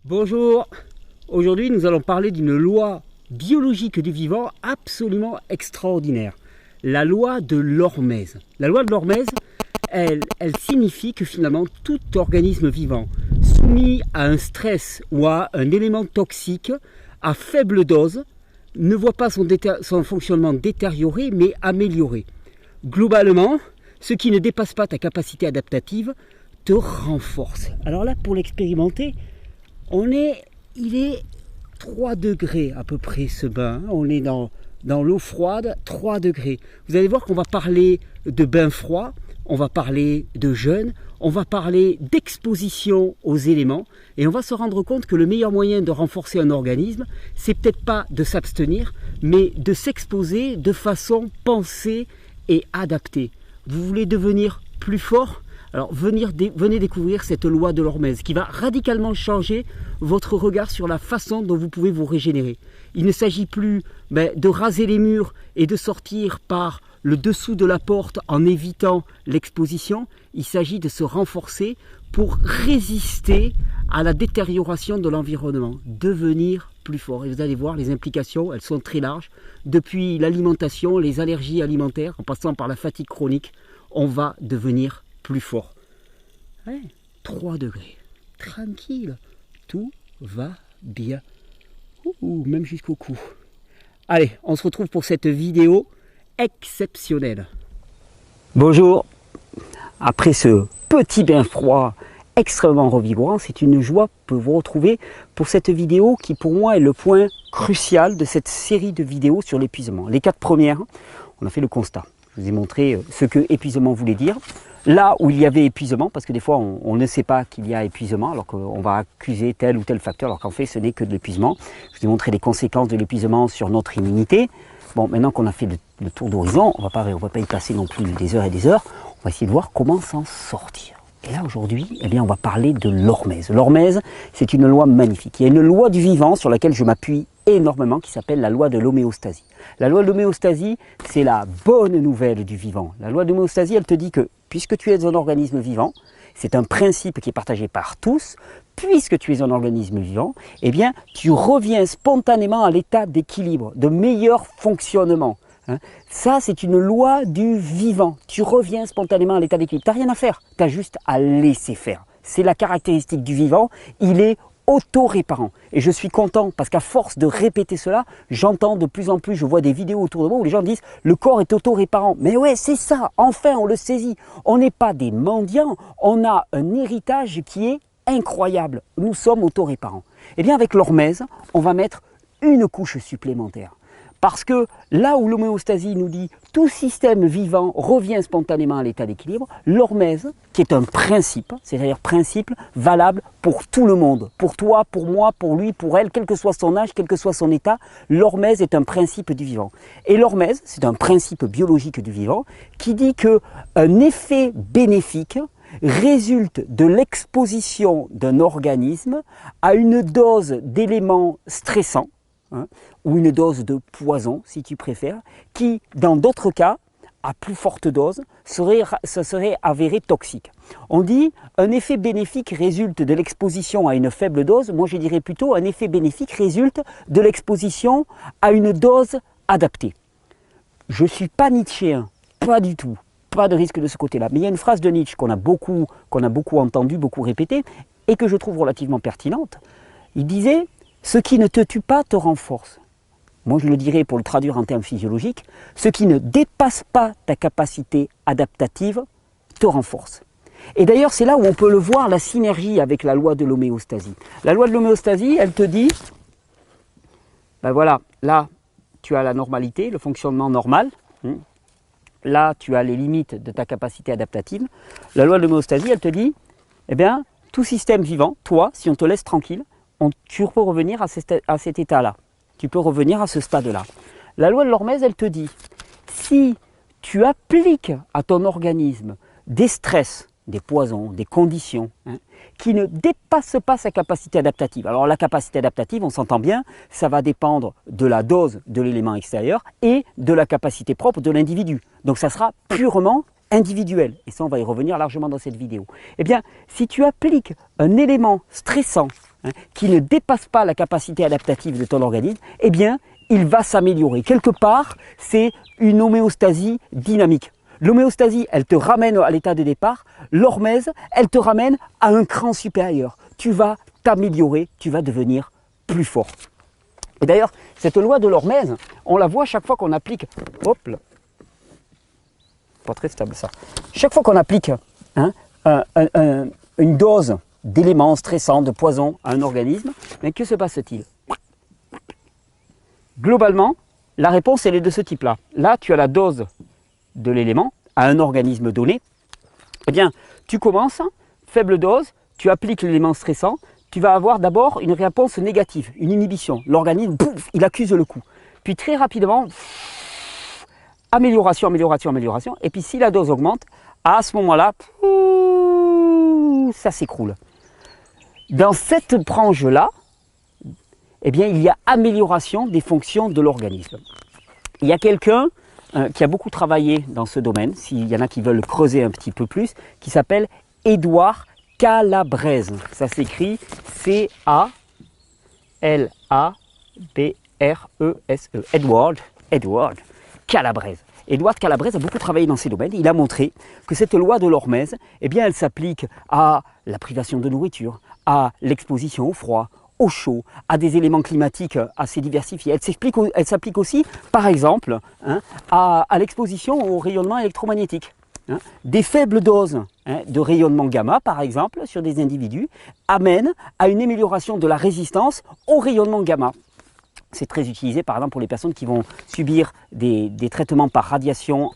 Bonjour, aujourd'hui nous allons parler d'une loi biologique du vivant absolument extraordinaire, la loi de l'hormèse. La loi de l'hormèse, elle signifie que finalement tout organisme vivant soumis à un stress ou à un élément toxique à faible dose ne voit pas son fonctionnement détérioré mais amélioré. Globalement, ce qui ne dépasse pas ta capacité adaptative te renforce. Alors là, pour l'expérimenter, il est 3 degrés à peu près ce bain, on est dans l'eau froide, 3 degrés. Vous allez voir qu'on va parler de bain froid, on va parler de jeûne, on va parler d'exposition aux éléments et on va se rendre compte que le meilleur moyen de renforcer un organisme, c'est peut-être pas de s'abstenir, mais de s'exposer de façon pensée et adaptée. Vous voulez devenir plus fort ? Alors venez découvrir cette loi de l'hormèse qui va radicalement changer votre regard sur la façon dont vous pouvez vous régénérer. Il ne s'agit plus de raser les murs et de sortir par le dessous de la porte en évitant l'exposition. Il s'agit de se renforcer pour résister à la détérioration de l'environnement, devenir plus fort. Et vous allez voir, les implications, elles sont très larges. Depuis l'alimentation, les allergies alimentaires, en passant par la fatigue chronique, on va devenir plus fort. Ouais, 3 degrés, tranquille, tout va bien. Même jusqu'au cou. Allez, on se retrouve pour cette vidéo exceptionnelle. Bonjour, après ce petit bain froid extrêmement revigorant, c'est une joie de vous retrouver pour cette vidéo qui pour moi est le point crucial de cette série de vidéos sur l'épuisement. Les 4 premières, on a fait le constat. Je vous ai montré ce que épuisement voulait dire. Là où il y avait épuisement, parce que des fois on ne sait pas qu'il y a épuisement, alors qu'on va accuser tel ou tel facteur, alors qu'en fait ce n'est que de l'épuisement. Je vous ai montré les conséquences de l'épuisement sur notre immunité. Bon, maintenant qu'on a fait le tour d'horizon, on va pas y passer non plus des heures et des heures, on va essayer de voir comment s'en sortir. Et là aujourd'hui, eh bien, on va parler de l'hormèse. L'hormèse, c'est une loi magnifique. Il y a une loi du vivant sur laquelle je m'appuie énormément qui s'appelle la loi de l'homéostasie. La loi de l'homéostasie, c'est la bonne nouvelle du vivant. La loi de l'homéostasie, elle te dit que puisque tu es un organisme vivant, c'est un principe qui est partagé par tous, puisque tu es un organisme vivant, eh bien, tu reviens spontanément à l'état d'équilibre, de meilleur fonctionnement. Ça, c'est une loi du vivant. Tu reviens spontanément à l'état d'équilibre. Tu n'as rien à faire, tu as juste à laisser faire. C'est la caractéristique du vivant, il est auto-réparant. Et je suis content parce qu'à force de répéter cela, j'entends de plus en plus, je vois des vidéos autour de moi où les gens disent « le corps est auto-réparant ». Mais ouais, c'est ça, enfin on le saisit. On n'est pas des mendiants, on a un héritage qui est incroyable. Nous sommes auto-réparants. Et bien avec l'hormèse, on va mettre une couche supplémentaire. Parce que là où l'homéostasie nous dit tout système vivant revient spontanément à l'état d'équilibre, l'hormèse, qui est un principe, c'est-à-dire principe valable pour tout le monde, pour toi, pour moi, pour lui, pour elle, quel que soit son âge, quel que soit son état, l'hormèse est un principe du vivant. Et l'hormèse, c'est un principe biologique du vivant qui dit qu'un effet bénéfique résulte de l'exposition d'un organisme à une dose d'éléments stressants, ou une dose de poison, si tu préfères, qui, dans d'autres cas, à plus forte dose, serait avéré toxique. On dit un effet bénéfique résulte de l'exposition à une faible dose, moi je dirais plutôt un effet bénéfique résulte de l'exposition à une dose adaptée. Je ne suis pas nietzschéen, pas du tout, pas de risque de ce côté-là. Mais il y a une phrase de Nietzsche qu'on a beaucoup entendue, beaucoup répétée, et que je trouve relativement pertinente. Il disait « Ce qui ne te tue pas te renforce ». Moi je le dirais pour le traduire en termes physiologiques, ce qui ne dépasse pas ta capacité adaptative te renforce. Et d'ailleurs c'est là où on peut le voir, la synergie avec la loi de l'homéostasie. La loi de l'homéostasie, elle te dit, ben voilà, là tu as la normalité, le fonctionnement normal, là tu as les limites de ta capacité adaptative. La loi de l'homéostasie, elle te dit, eh bien tout système vivant, toi, si on te laisse tranquille, tu peux revenir à cet état-là. Tu peux revenir à ce stade-là. La loi de l'hormèse, elle te dit, si tu appliques à ton organisme des stress, des poisons, des conditions, qui ne dépassent pas sa capacité adaptative. Alors la capacité adaptative, on s'entend bien, ça va dépendre de la dose de l'élément extérieur et de la capacité propre de l'individu. Donc ça sera purement individuel. Et ça, on va y revenir largement dans cette vidéo. Eh bien, si tu appliques un élément stressant qui ne dépasse pas la capacité adaptative de ton organisme, eh bien, il va s'améliorer. Quelque part, c'est une homéostasie dynamique. L'homéostasie, elle te ramène à l'état de départ. L'hormèse, elle te ramène à un cran supérieur. Tu vas t'améliorer, tu vas devenir plus fort. Et d'ailleurs, cette loi de l'hormèse, on la voit chaque fois qu'on applique... Hop là. Pas très stable ça. Chaque fois qu'on applique une dose d'éléments stressants, de poison à un organisme, mais que se passe-t-il? Globalement, la réponse elle est de ce type-là. Là, tu as la dose de l'élément à un organisme donné. Eh bien, tu commences, faible dose, tu appliques l'élément stressant, tu vas avoir d'abord une réponse négative, une inhibition. L'organisme, il accuse le coup. Puis très rapidement, amélioration, amélioration, amélioration. Et puis si la dose augmente, à ce moment-là, ça s'écroule. Dans cette branche-là, eh bien, il y a amélioration des fonctions de l'organisme. Il y a quelqu'un qui a beaucoup travaillé dans ce domaine, s'il y en a qui veulent creuser un petit peu plus, qui s'appelle Édouard Calabrese. Ça s'écrit C-A-L-A-B-R-E-S-E. Edward Calabrese. Édouard Calabrese a beaucoup travaillé dans ces domaines. Il a montré que cette loi de l'hormèse, eh bien, elle s'applique à la privation de nourriture, à l'exposition au froid, au chaud, à des éléments climatiques assez diversifiés. Elle s'applique aussi, par exemple, à l'exposition au rayonnement électromagnétique. Des faibles doses de rayonnement gamma, par exemple, sur des individus, amènent à une amélioration de la résistance au rayonnement gamma. C'est très utilisé, par exemple, pour les personnes qui vont subir des traitements par radiation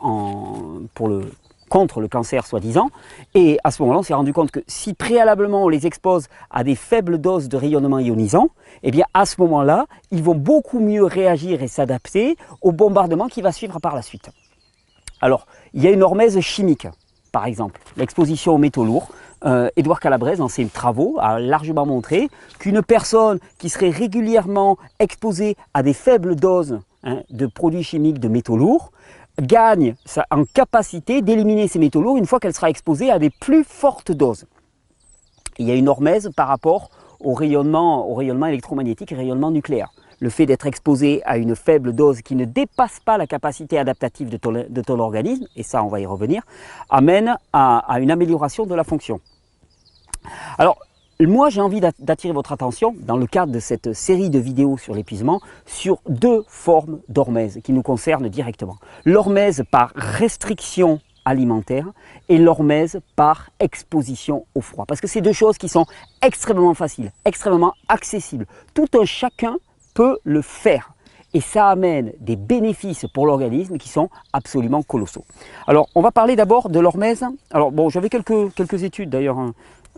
contre le cancer, soi-disant. Et à ce moment-là, on s'est rendu compte que si préalablement on les expose à des faibles doses de rayonnement ionisant, eh bien à ce moment-là, ils vont beaucoup mieux réagir et s'adapter au bombardement qui va suivre par la suite. Alors, il y a une hormèse chimique, par exemple, l'exposition aux métaux lourds. Édouard Calabrese, dans ses travaux, a largement montré qu'une personne qui serait régulièrement exposée à des faibles doses de produits chimiques de métaux lourds gagne en capacité d'éliminer ces métaux lourds une fois qu'elle sera exposée à des plus fortes doses. Il y a une hormèse par rapport au rayonnement électromagnétique et rayonnement nucléaire. Le fait d'être exposé à une faible dose qui ne dépasse pas la capacité adaptative de ton organisme, et ça on va y revenir, amène à une amélioration de la fonction. Alors, moi j'ai envie d'attirer votre attention, dans le cadre de cette série de vidéos sur l'épuisement, sur deux formes d'hormèse qui nous concernent directement. L'hormèse par restriction alimentaire et l'hormèse par exposition au froid. Parce que c'est deux choses qui sont extrêmement faciles, extrêmement accessibles. Tout un chacun peut le faire et ça amène des bénéfices pour l'organisme qui sont absolument colossaux. Alors on va parler d'abord de l'hormèse. Alors bon, j'avais quelques études d'ailleurs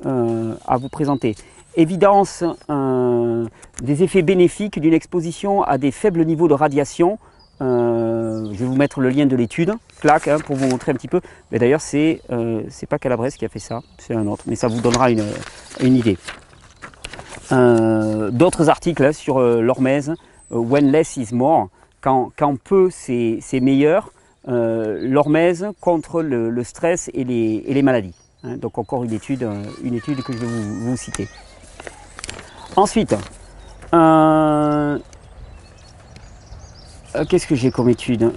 à vous présenter. Évidence des effets bénéfiques d'une exposition à des faibles niveaux de radiation. Je vais vous mettre le lien de l'étude, clac, pour vous montrer un petit peu. Mais d'ailleurs c'est pas Calabrese qui a fait ça, c'est un autre, mais ça vous donnera une idée. D'autres articles sur l'hormèse, when less is more, quand peu c'est meilleur, l'hormèse contre le stress et les maladies. Donc encore une étude que je vais vous citer. Ensuite, qu'est-ce que j'ai comme étude?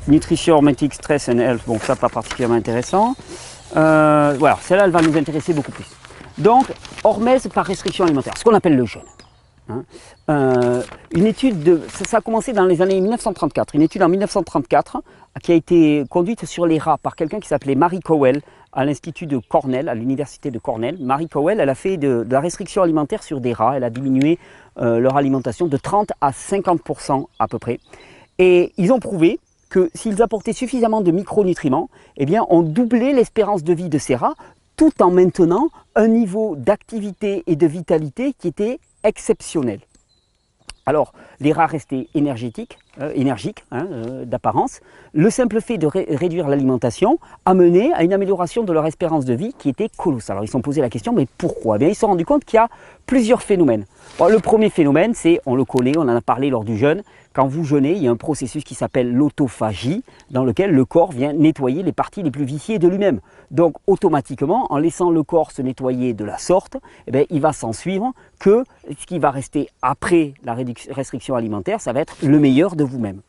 Nutrition, hormétique, stress and health, bon ça pas particulièrement intéressant. Voilà, celle-là elle va nous intéresser beaucoup plus. Donc, hormèse par restriction alimentaire, ce qu'on appelle le jeûne. Une étude, ça a commencé dans les années 1934, une étude en 1934 qui a été conduite sur les rats par quelqu'un qui s'appelait Mary Cowell à l'Institut de Cornell, à l'Université de Cornell. Mary Cowell, elle a fait de la restriction alimentaire sur des rats, elle a diminué leur alimentation de 30 à 50% à peu près. Et ils ont prouvé que s'ils apportaient suffisamment de micronutriments, eh bien, on doublait l'espérance de vie de ces rats, tout en maintenant un niveau d'activité et de vitalité qui était exceptionnel. Alors, les rats restaient énergiques d'apparence. Le simple fait de réduire l'alimentation a mené à une amélioration de leur espérance de vie qui était colossale. Alors, ils se sont posé la question, mais pourquoi? Eh bien, ils se sont rendus compte qu'il y a plusieurs phénomènes. Bon, le premier phénomène, c'est, on le connaît, on en a parlé lors du jeûne, quand vous jeûnez, il y a un processus qui s'appelle l'autophagie, dans lequel le corps vient nettoyer les parties les plus viciées de lui-même. Donc, automatiquement, en laissant le corps se nettoyer de la sorte, eh bien, il va s'en suivre que ce qui va rester après la restriction alimentaire, ça va être le meilleur de vous-même.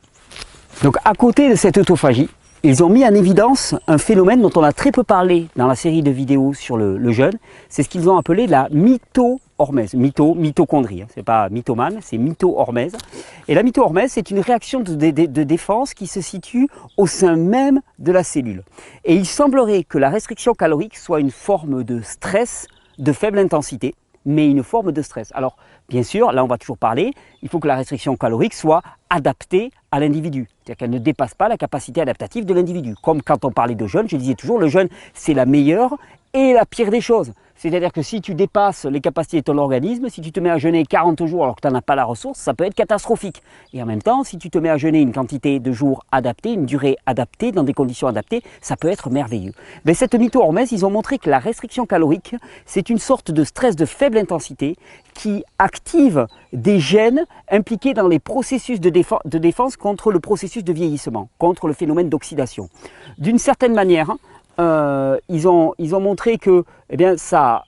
Donc à côté de cette autophagie, ils ont mis en évidence un phénomène dont on a très peu parlé dans la série de vidéos sur le jeûne. C'est ce qu'ils ont appelé la mytohormèse. Mitochondrie, c'est pas mythomane, c'est mytohormèse. Et la mytohormèse, c'est une réaction de défense qui se situe au sein même de la cellule. Et il semblerait que la restriction calorique soit une forme de stress de faible intensité, mais une forme de stress. Alors, bien sûr, là on va toujours parler, il faut que la restriction calorique soit adaptée à l'individu. C'est-à-dire qu'elle ne dépasse pas la capacité adaptative de l'individu. Comme quand on parlait de jeûne, je disais toujours, le jeûne, c'est la meilleure et la pire des choses. C'est-à-dire que si tu dépasses les capacités de ton organisme, si tu te mets à jeûner 40 jours alors que tu n'en as pas la ressource, ça peut être catastrophique. Et en même temps, si tu te mets à jeûner une quantité de jours adaptée, une durée adaptée, dans des conditions adaptées, ça peut être merveilleux. Mais cette mytohormèse, ils ont montré que la restriction calorique, c'est une sorte de stress de faible intensité qui active des gènes impliqués dans les processus de défense contre le processus de vieillissement, contre le phénomène d'oxydation. D'une certaine manière, ils ont montré que ça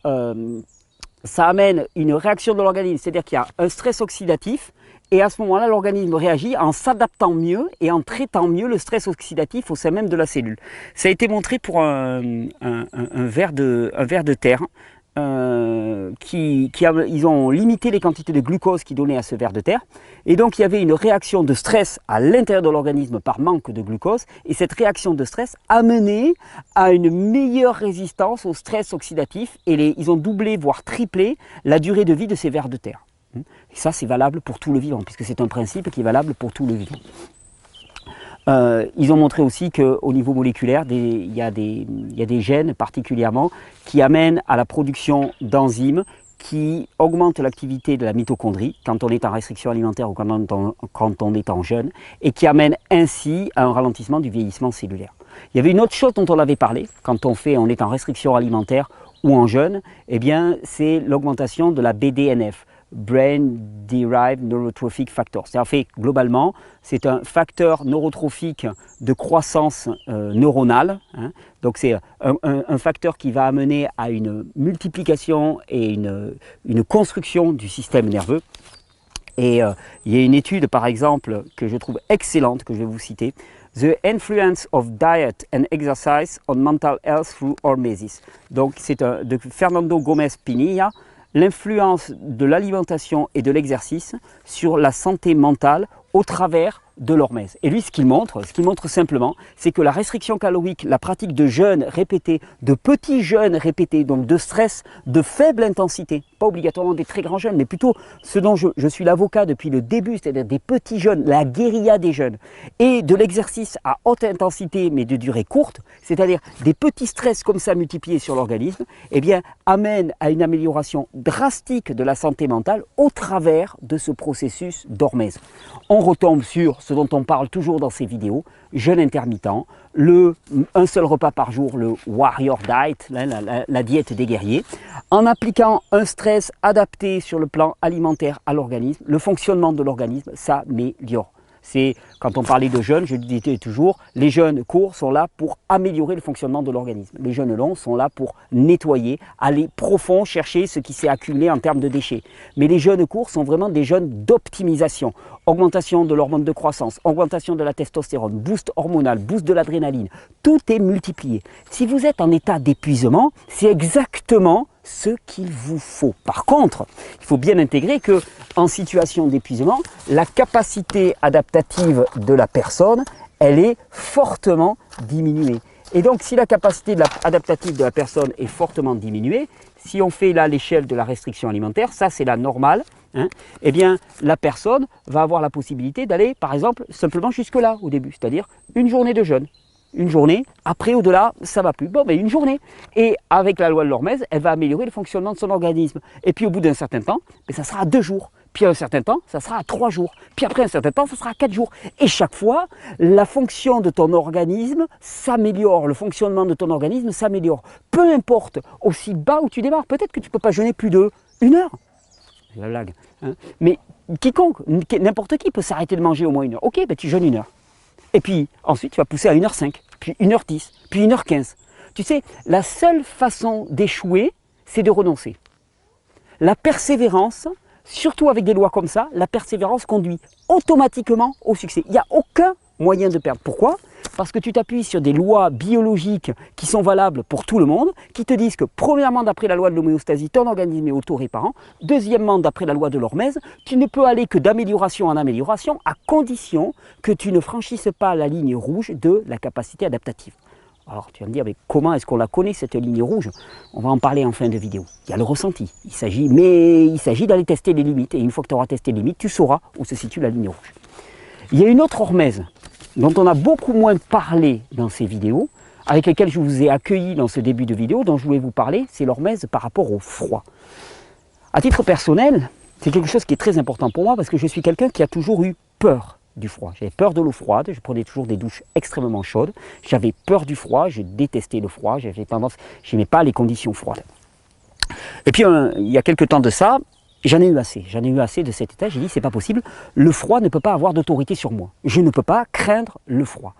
amène une réaction de l'organisme, c'est-à-dire qu'il y a un stress oxydatif et à ce moment-là, l'organisme réagit en s'adaptant mieux et en traitant mieux le stress oxydatif au sein même de la cellule. Ça a été montré pour un ver de terre. Ils ont limité les quantités de glucose qu'ils donnaient à ce ver de terre et donc il y avait une réaction de stress à l'intérieur de l'organisme par manque de glucose et cette réaction de stress amenait à une meilleure résistance au stress oxydatif et ils ont doublé voire triplé la durée de vie de ces vers de terre. Et ça c'est valable pour tout le vivant puisque c'est un principe qui est valable pour tout le vivant. Ils ont montré aussi qu'au niveau moléculaire, il y a des gènes particulièrement qui amènent à la production d'enzymes qui augmentent l'activité de la mitochondrie quand on est en restriction alimentaire ou quand on est en jeûne et qui amènent ainsi à un ralentissement du vieillissement cellulaire. Il y avait une autre chose dont on avait parlé quand on est en restriction alimentaire ou en jeûne, c'est l'augmentation de la BDNF. Brain Derived Neurotrophic Factor. C'est en fait, globalement, c'est un facteur neurotrophique de croissance neuronale. Donc c'est un facteur qui va amener à une multiplication et une construction du système nerveux. Et il y a une étude, par exemple, que je trouve excellente, que je vais vous citer. The Influence of Diet and Exercise on Mental Health through Hormesis. Donc c'est de Fernando Gómez Pinilla. L'influence de l'alimentation et de l'exercice sur la santé mentale au travers de l'hormèse. Et lui, ce qu'il montre simplement, c'est que la restriction calorique, la pratique de jeûne répété, de petits jeûnes répétés, donc de stress de faible intensité, pas obligatoirement des très grands jeûnes, mais plutôt ce dont je suis l'avocat depuis le début, c'est-à-dire des petits jeûnes, la guérilla des jeûnes, et de l'exercice à haute intensité, mais de durée courte, c'est-à-dire des petits stress comme ça multipliés sur l'organisme, amène à une amélioration drastique de la santé mentale au travers de ce processus d'hormèse. On retombe sur ce dont on parle toujours dans ces vidéos, jeûne intermittent, un seul repas par jour, le warrior diet, la diète des guerriers, en appliquant un stress adapté sur le plan alimentaire à l'organisme, le fonctionnement de l'organisme s'améliore. C'est quand on parlait de jeûne, je disais toujours, les jeûnes courts sont là pour améliorer le fonctionnement de l'organisme. Les jeûnes longs sont là pour nettoyer, aller profond, chercher ce qui s'est accumulé en termes de déchets. Mais les jeûnes courts sont vraiment des jeûnes d'optimisation. Augmentation de l'hormone de croissance, augmentation de la testostérone, boost hormonal, boost de l'adrénaline. Tout est multiplié. Si vous êtes en état d'épuisement, c'est exactement ce qu'il vous faut. Par contre, il faut bien intégrer que en situation d'épuisement, la capacité adaptative de la personne, elle est fortement diminuée. Et donc, si la capacité adaptative de la personne est fortement diminuée, si on fait là l'échelle de la restriction alimentaire, ça c'est la normale, la personne va avoir la possibilité d'aller, par exemple, simplement jusque-là au début, c'est-à-dire une journée de jeûne. Une journée, après au-delà, ça ne va plus. Bon, mais une journée. Et avec la loi de l'hormèse, elle va améliorer le fonctionnement de son organisme. Et puis au bout d'un certain temps, ça sera à 2 jours. Puis à un certain temps, ça sera à 3 jours. Puis après un certain temps, ça sera à 4 jours. Et chaque fois, la fonction de ton organisme s'améliore. Le fonctionnement de ton organisme s'améliore. Peu importe aussi bas où tu démarres. Peut-être que tu ne peux pas jeûner plus de 1 heure. C'est la blague. Mais quiconque, n'importe qui peut s'arrêter de manger au moins 1 heure. Ok, tu jeûnes 1 heure. Et puis ensuite, tu vas pousser à 1h05, puis 1h10, puis 1h15. Tu sais, la seule façon d'échouer, c'est de renoncer. La persévérance, surtout avec des lois comme ça, la persévérance conduit automatiquement au succès. Il n'y a aucun moyen de perdre. Pourquoi? Parce que tu t'appuies sur des lois biologiques qui sont valables pour tout le monde, qui te disent que premièrement, d'après la loi de l'homéostasie, ton organisme est auto-réparant. Deuxièmement, d'après la loi de l'hormèse, tu ne peux aller que d'amélioration en amélioration à condition que tu ne franchisses pas la ligne rouge de la capacité adaptative. Alors tu vas me dire, mais comment est-ce qu'on la connaît cette ligne rouge? On va en parler en fin de vidéo. Il y a le ressenti. Il s'agit d'aller tester les limites. Et une fois que tu auras testé les limites, tu sauras où se situe la ligne rouge. Il y a une autre hormèse dont on a beaucoup moins parlé dans ces vidéos, avec lesquelles je vous ai accueilli dans ce début de vidéo, dont je voulais vous parler, c'est l'hormèse par rapport au froid. À titre personnel, c'est quelque chose qui est très important pour moi parce que je suis quelqu'un qui a toujours eu peur du froid. J'avais peur de l'eau froide, je prenais toujours des douches extrêmement chaudes. J'avais peur du froid, je détestais le froid, je n'aimais pas les conditions froides. Et puis il y a quelques temps de ça, j'en ai eu assez de cet état. J'ai dit c'est pas possible, le froid ne peut pas avoir d'autorité sur moi. Je ne peux pas craindre le froid.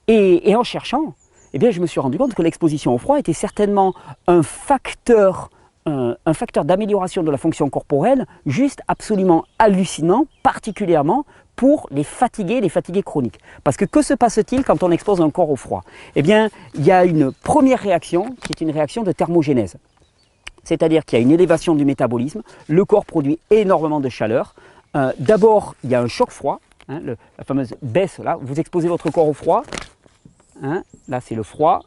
Et en cherchant, eh bien, je me suis rendu compte que l'exposition au froid était certainement un facteur d'amélioration de la fonction corporelle juste absolument hallucinant, particulièrement pour les fatigués chroniques. Parce que se passe-t-il quand on expose un corps au froid? Eh bien, il y a une première réaction qui est une réaction de thermogénèse. C'est-à-dire qu'il y a une élévation du métabolisme, le corps produit énormément de chaleur. D'abord, il y a un choc froid, hein, la fameuse baisse, là, vous exposez votre corps au froid, hein, là c'est le froid.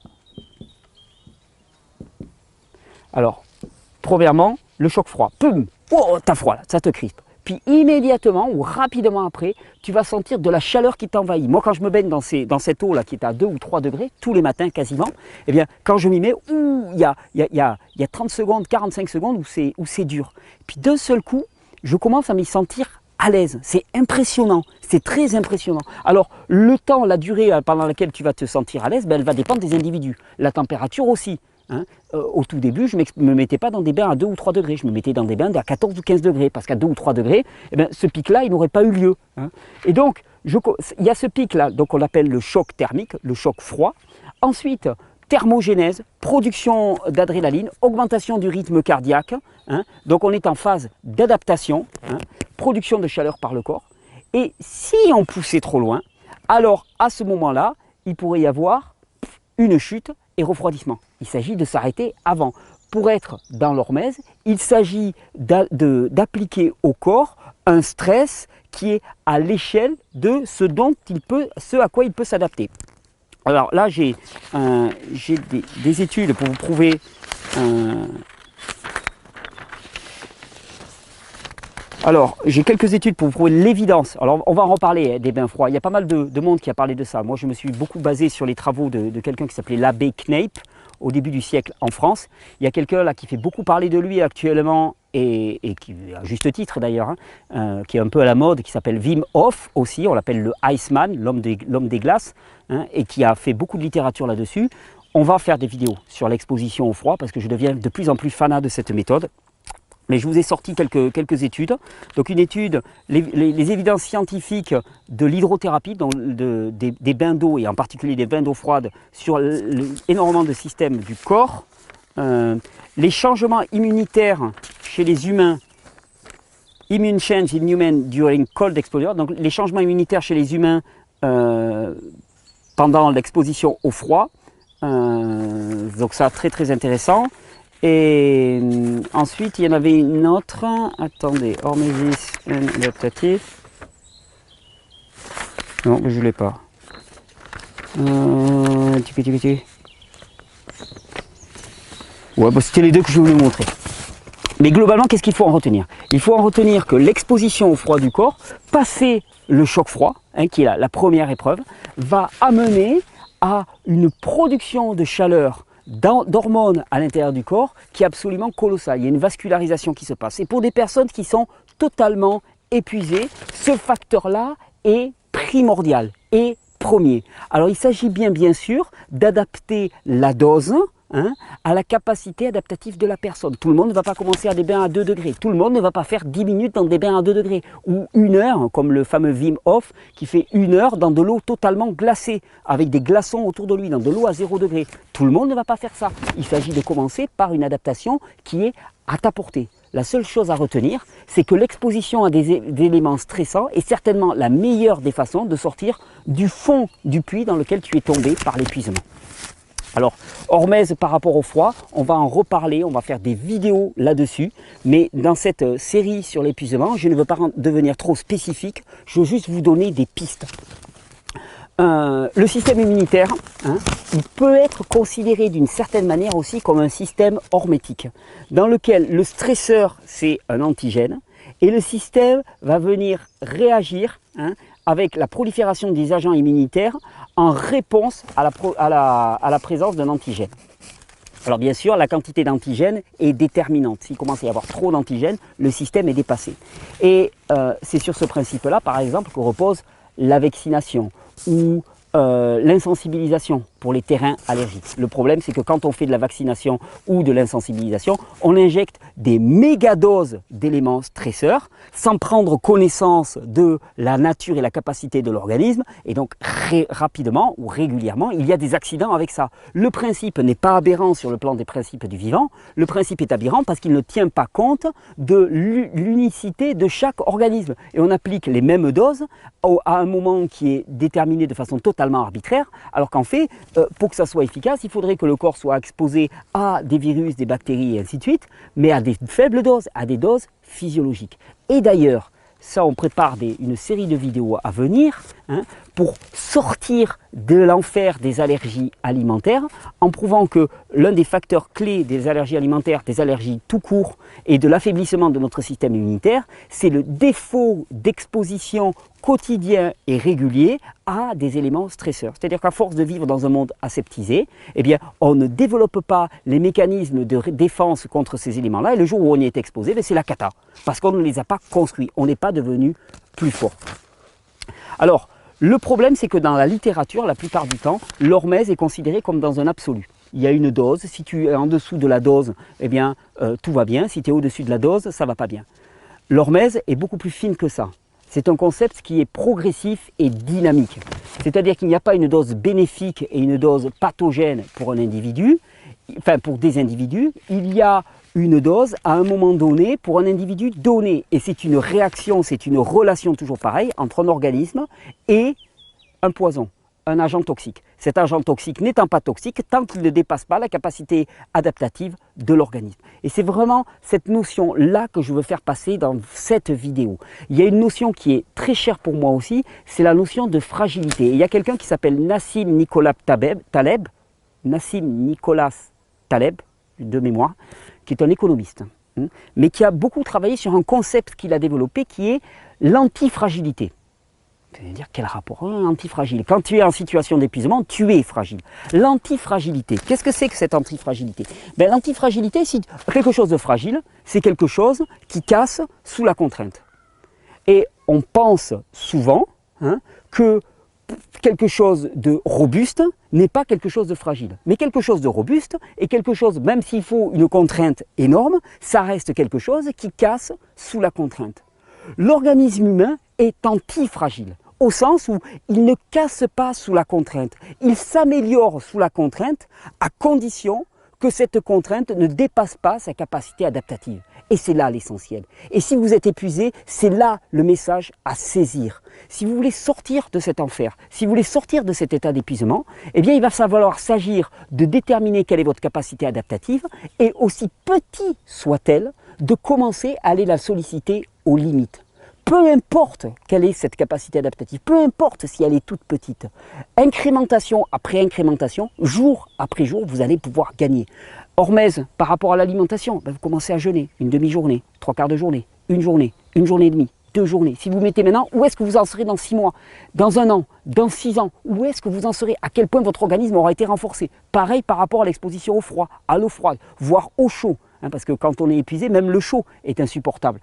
Alors, premièrement, le choc froid, poum, oh, t'as froid là, ça te crispe. Puis immédiatement ou rapidement après, tu vas sentir de la chaleur qui t'envahit. Moi, quand je me baigne dans cette eau là qui est à 2 ou 3 degrés, tous les matins quasiment, eh bien, quand je m'y mets, il y a 30 secondes, 45 secondes où c'est dur. Puis d'un seul coup, je commence à m'y sentir à l'aise. C'est impressionnant, c'est très impressionnant. Alors, le temps, la durée pendant laquelle tu vas te sentir à l'aise, ben, elle va dépendre des individus. La température aussi. Hein. Au tout début, je ne me mettais pas dans des bains à 2 ou 3 degrés, je me mettais dans des bains à 14 ou 15 degrés, parce qu'à 2 ou 3 degrés, eh bien, ce pic-là, il n'aurait pas eu lieu. Hein. Et donc, il y a ce pic-là, donc on l'appelle le choc thermique, le choc froid. Ensuite, thermogénèse, production d'adrénaline, augmentation du rythme cardiaque. Hein. Donc on est en phase d'adaptation, hein, production de chaleur par le corps. Et si on poussait trop loin, alors à ce moment-là, il pourrait y avoir une chute et refroidissement. Il s'agit de s'arrêter avant. Pour être dans l'hormèse, il s'agit d'appliquer au corps un stress qui est à l'échelle de ce à quoi il peut s'adapter. Alors là, j'ai des études pour vous prouver Alors, j'ai quelques études pour vous prouver l'évidence. Alors, on va en reparler des bains froids. Il y a pas mal de monde qui a parlé de ça. Moi, je me suis beaucoup basé sur les travaux de quelqu'un qui s'appelait l'abbé Kneipp au début du siècle en France. Il y a quelqu'un là qui fait beaucoup parler de lui actuellement et qui, à juste titre d'ailleurs, hein, qui est un peu à la mode, qui s'appelle Wim Hof aussi. On l'appelle le Iceman, l'homme des glaces, hein, et qui a fait beaucoup de littérature là-dessus. On va faire des vidéos sur l'exposition au froid parce que je deviens de plus en plus fanat de cette méthode. Mais je vous ai sorti quelques études. Donc une étude, les évidences scientifiques de l'hydrothérapie, des bains d'eau et en particulier des bains d'eau froide sur énormément de systèmes du corps. Les changements immunitaires chez les humains, immune change in human during cold exposure, donc les changements immunitaires chez les humains pendant l'exposition au froid. Donc ça, très intéressant. Et ensuite, il y en avait une autre. Attendez, hormesis adaptative. Non, je ne l'ai pas. Ouais, bah, c'était les deux que je voulais vous montrer. Mais globalement, qu'est-ce qu'il faut en retenir? Il faut en retenir que l'exposition au froid du corps, passé le choc froid, hein, qui est la première épreuve, va amener à une production de chaleur d'hormones à l'intérieur du corps qui est absolument colossale. Il y a une vascularisation qui se passe. Et pour des personnes qui sont totalement épuisées, ce facteur-là est primordial et premier. Alors il s'agit bien sûr d'adapter la dose, hein, à la capacité adaptative de la personne. Tout le monde ne va pas commencer à des bains à 2 degrés. Tout le monde ne va pas faire 10 minutes dans des bains à 2 degrés. Ou 1 heure, comme le fameux Wim Hof, qui fait 1 heure dans de l'eau totalement glacée, avec des glaçons autour de lui, dans de l'eau à 0 degré. Tout le monde ne va pas faire ça. Il s'agit de commencer par une adaptation qui est à ta portée. la seule chose à retenir, c'est que l'exposition à des éléments stressants est certainement la meilleure des façons de sortir du fond du puits dans lequel tu es tombé par l'épuisement. Alors, hormèse par rapport au froid, on va en reparler, on va faire des vidéos là-dessus, mais dans cette série sur l'épuisement, je ne veux pas devenir trop spécifique, je veux juste vous donner des pistes. Le système immunitaire, il peut être considéré d'une certaine manière aussi comme un système hormétique, dans lequel le stresseur, c'est un antigène, et le système va venir réagir avec la prolifération des agents immunitaires en réponse à la présence d'un antigène. Alors bien sûr, la quantité d'antigènes est déterminante. S'il commence à y avoir trop d'antigènes, le système est dépassé. Et c'est sur ce principe-là, par exemple, que repose la vaccination ou l'insensibilisation pour les terrains allergiques. Le problème, c'est que quand on fait de la vaccination ou de l'insensibilisation, on injecte des mégadoses d'éléments stresseurs sans prendre connaissance de la nature et la capacité de l'organisme. Et donc, rapidement ou régulièrement, il y a des accidents avec ça. Le principe n'est pas aberrant sur le plan des principes du vivant. Le principe est aberrant parce qu'il ne tient pas compte de l'unicité de chaque organisme. Et on applique les mêmes doses à un moment qui est déterminé de façon totalement arbitraire, alors qu'en fait, pour que ça soit efficace, il faudrait que le corps soit exposé à des virus, des bactéries et ainsi de suite, mais à des faibles doses, à des doses physiologiques. Et d'ailleurs, ça on prépare une série de vidéos à venir pour sortir de l'enfer des allergies alimentaires en prouvant que l'un des facteurs clés des allergies alimentaires, des allergies tout court et de l'affaiblissement de notre système immunitaire, c'est le défaut d'exposition quotidien et régulier à des éléments stresseurs. C'est-à-dire qu'à force de vivre dans un monde aseptisé, eh bien, on ne développe pas les mécanismes de défense contre ces éléments-là et le jour où on y est exposé, c'est la cata parce qu'on ne les a pas construits, on n'est pas devenu plus fort. Alors, le problème, c'est que dans la littérature, la plupart du temps, l'hormèse est considérée comme dans un absolu. Il y a une dose, si tu es en dessous de la dose, eh bien, tout va bien. Si tu es au-dessus de la dose, ça ne va pas bien. L'hormèse est beaucoup plus fine que ça. C'est un concept qui est progressif et dynamique. C'est-à-dire qu'il n'y a pas une dose bénéfique et une dose pathogène pour un individu, enfin pour des individus. Il y a une dose à un moment donné pour un individu donné. Et c'est une réaction, c'est une relation toujours pareille entre un organisme et un poison, un agent toxique. Cet agent toxique n'étant pas toxique tant qu'il ne dépasse pas la capacité adaptative de l'organisme. Et c'est vraiment cette notion-là que je veux faire passer dans cette vidéo. Il y a une notion qui est très chère pour moi aussi, c'est la notion de fragilité. Et il y a quelqu'un qui s'appelle Nassim Nicolas Taleb, de mémoire, qui est un économiste, mais qui a beaucoup travaillé sur un concept qu'il a développé qui est l'antifragilité. C'est-à-dire quel rapport antifragile? Quand tu es en situation d'épuisement, tu es fragile. L'antifragilité, qu'est-ce que c'est que cette antifragilité? L'antifragilité, c'est quelque chose de fragile, c'est quelque chose qui casse sous la contrainte. Et on pense souvent que quelque chose de robuste n'est pas quelque chose de fragile. Mais quelque chose de robuste est quelque chose, même s'il faut une contrainte énorme, ça reste quelque chose qui casse sous la contrainte. L'organisme humain est antifragile, au sens où il ne casse pas sous la contrainte. Il s'améliore sous la contrainte à condition que cette contrainte ne dépasse pas sa capacité adaptative. Et c'est là l'essentiel. Et si vous êtes épuisé, c'est là le message à saisir. Si vous voulez sortir de cet enfer, si vous voulez sortir de cet état d'épuisement, eh bien il va falloir s'agir de déterminer quelle est votre capacité adaptative et aussi petit soit-elle, de commencer à aller la solliciter aux limites. Peu importe quelle est cette capacité adaptative, peu importe si elle est toute petite, incrémentation après incrémentation, jour après jour, vous allez pouvoir gagner. Hormèse, par rapport à l'alimentation, vous commencez à jeûner une demi-journée, 3/4 de journée, une journée et demie, 2 journées. Si vous mettez maintenant, où est-ce que vous en serez dans 6 mois, dans 1 an, dans 6 ans? Où est-ce que vous en serez? À quel point votre organisme aura été renforcé? Pareil par rapport à l'exposition au froid, à l'eau froide, voire au chaud. Parce que quand on est épuisé, même le chaud est insupportable.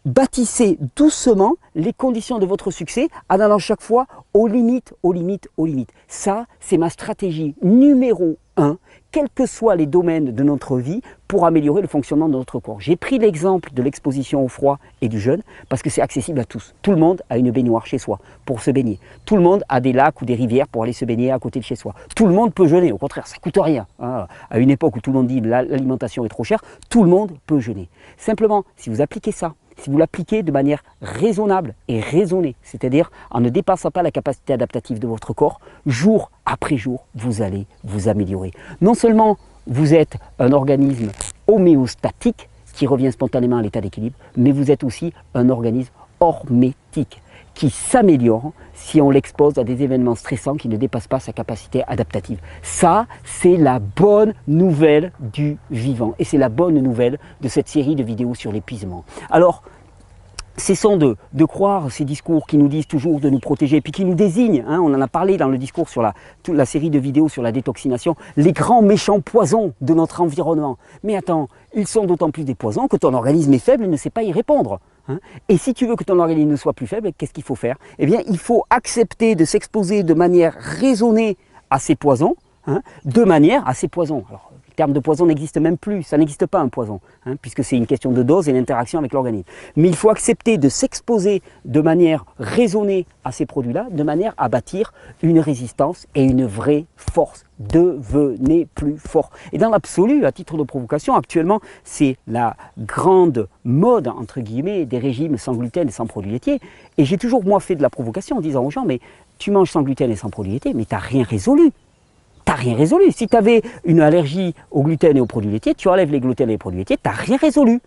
Bâtissez doucement les conditions de votre succès en allant chaque fois aux limites, aux limites, aux limites. Ça, c'est ma stratégie numéro un, quels que soient les domaines de notre vie, pour améliorer le fonctionnement de notre corps. J'ai pris l'exemple de l'exposition au froid et du jeûne parce que c'est accessible à tous. Tout le monde a une baignoire chez soi pour se baigner. Tout le monde a des lacs ou des rivières pour aller se baigner à côté de chez soi. Tout le monde peut jeûner, au contraire, ça ne coûte rien. À une époque où tout le monde dit l'alimentation est trop chère, tout le monde peut jeûner. Simplement, si vous appliquez ça, si vous l'appliquez de manière raisonnable et raisonnée, c'est-à-dire en ne dépassant pas la capacité adaptative de votre corps, jour après jour, vous allez vous améliorer. Non seulement vous êtes un organisme homéostatique qui revient spontanément à l'état d'équilibre, mais vous êtes aussi un organisme hormétique qui s'améliore si on l'expose à des événements stressants qui ne dépassent pas sa capacité adaptative. Ça, c'est la bonne nouvelle du vivant et c'est la bonne nouvelle de cette série de vidéos sur l'épuisement. Alors, cessons de croire ces discours qui nous disent toujours de nous protéger, puis qui nous désignent, hein, on en a parlé dans le discours sur toute la série de vidéos sur la détoxination, les grands méchants poisons de notre environnement. Mais attends, ils sont d'autant plus des poisons que ton organisme est faible et ne sait pas y répondre. Hein. Et si tu veux que ton organisme ne soit plus faible, qu'est-ce qu'il faut faire? Eh bien, il faut accepter de s'exposer de manière raisonnée à ces poisons, hein, de manière à ces poisons. Alors, le terme de poison n'existe même plus, ça n'existe pas un poison, hein, puisque c'est une question de dose et d'interaction avec l'organisme. Mais il faut accepter de s'exposer de manière raisonnée à ces produits-là, de manière à bâtir une résistance et une vraie force. Devenez plus fort. Et dans l'absolu, à titre de provocation, actuellement, c'est la grande mode, entre guillemets, des régimes sans gluten et sans produits laitiers. Et j'ai toujours, moi, fait de la provocation en disant aux gens, mais tu manges sans gluten et sans produits laitiers, mais tu n'as rien résolu. Tu n'as rien résolu. Si tu avais une allergie au gluten et aux produits laitiers, tu enlèves les gluten et les produits laitiers, tu n'as rien résolu.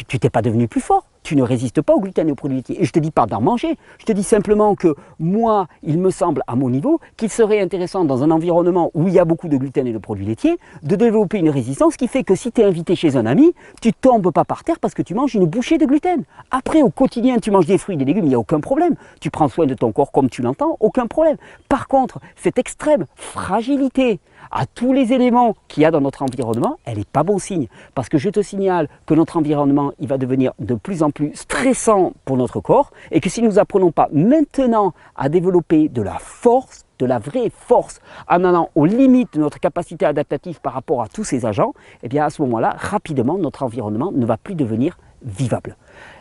Tu n'es pas devenu plus fort. Tu ne résistes pas au gluten et aux produits laitiers. Et je ne te dis pas d'en manger. Je te dis simplement que moi, il me semble à mon niveau qu'il serait intéressant dans un environnement où il y a beaucoup de gluten et de produits laitiers de développer une résistance qui fait que si tu es invité chez un ami, tu ne tombes pas par terre parce que tu manges une bouchée de gluten. Après, au quotidien, tu manges des fruits, des légumes, il n'y a aucun problème. Tu prends soin de ton corps comme tu l'entends, aucun problème. Par contre, cette extrême fragilité à tous les éléments qu'il y a dans notre environnement, elle n'est pas bon signe. Parce que je te signale que notre environnement, il va devenir de plus en plus stressant pour notre corps et que si nous n'apprenons pas maintenant à développer de la force, de la vraie force, en allant aux limites de notre capacité adaptative par rapport à tous ces agents, eh bien à ce moment-là, rapidement, notre environnement ne va plus devenir vivable.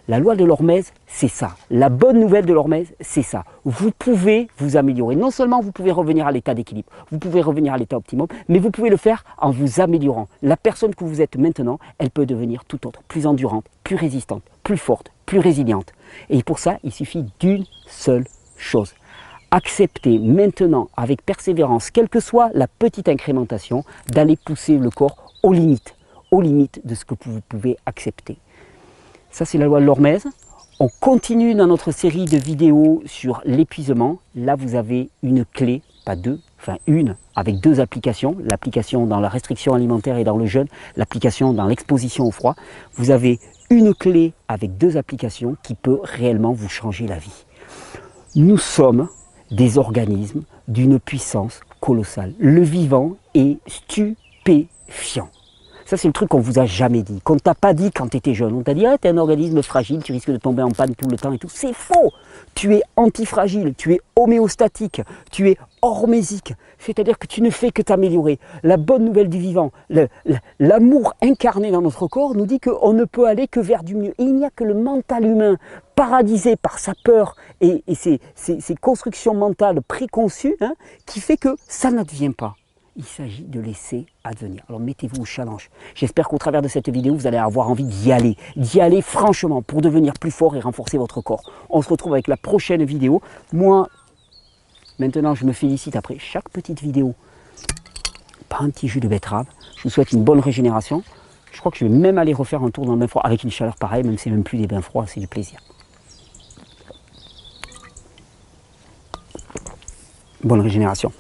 La loi de l'hormèse, c'est ça. La bonne nouvelle de l'hormèse, c'est ça. Vous pouvez vous améliorer. Non seulement vous pouvez revenir à l'état d'équilibre, vous pouvez revenir à l'état optimum, mais vous pouvez le faire en vous améliorant. La personne que vous êtes maintenant, elle peut devenir tout autre, plus endurante, plus résistante, plus forte, plus résiliente. Et pour ça, il suffit d'une seule chose. Acceptez maintenant, avec persévérance, quelle que soit la petite incrémentation, d'aller pousser le corps aux limites de ce que vous pouvez accepter. Ça, c'est la loi de l'hormèse. On continue dans notre série de vidéos sur l'épuisement. Là, vous avez une clé, pas deux, enfin une, avec deux applications. L'application dans la restriction alimentaire et dans le jeûne, l'application dans l'exposition au froid. Vous avez une clé avec deux applications qui peut réellement vous changer la vie. Nous sommes des organismes d'une puissance colossale. Le vivant est stupéfiant. Ça, c'est le truc qu'on vous a jamais dit, qu'on ne t'a pas dit quand tu étais jeune. On t'a dit, ah, tu es un organisme fragile, tu risques de tomber en panne tout le temps et tout. C'est faux. Tu es antifragile, tu es homéostatique, tu es hormésique. C'est-à-dire que tu ne fais que t'améliorer. La bonne nouvelle du vivant, l'amour incarné dans notre corps nous dit qu'on ne peut aller que vers du mieux. Et il n'y a que le mental humain, paralysé par sa peur et ses constructions mentales préconçues, hein, qui fait que ça n'advient pas. Il s'agit de laisser advenir. Alors mettez-vous au challenge. J'espère qu'au travers de cette vidéo, vous allez avoir envie d'y aller franchement pour devenir plus fort et renforcer votre corps. On se retrouve avec la prochaine vidéo. Moi, maintenant, je me félicite après chaque petite vidéo par un petit jus de betterave. Je vous souhaite une bonne régénération. Je crois que je vais même aller refaire un tour dans le bain froid avec une chaleur pareille, même si c'est même plus des bains froids, c'est du plaisir. Bonne régénération.